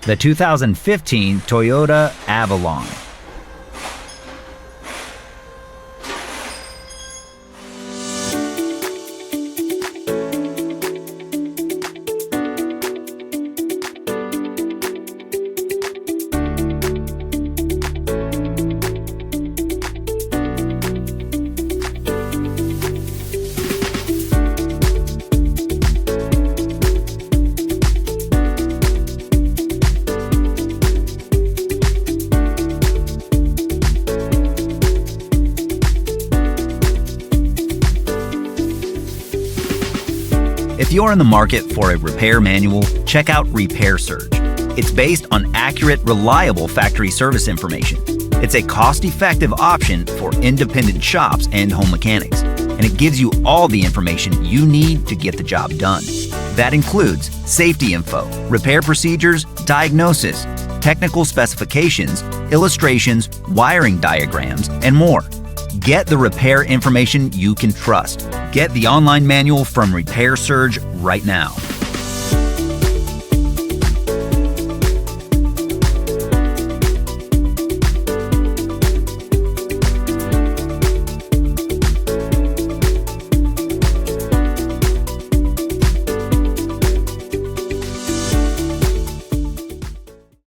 The 2015 Toyota Avalon. If you're in the market for a repair manual, check out Repair Surge. It's based on accurate, reliable factory service information. It's a cost-effective option for independent shops and home mechanics, and it gives you all the information you need to get the job done. That includes safety info, repair procedures, diagnosis, technical specifications, illustrations, wiring diagrams, and more. Get the repair information you can trust. Get the online manual from Repair Surge right now.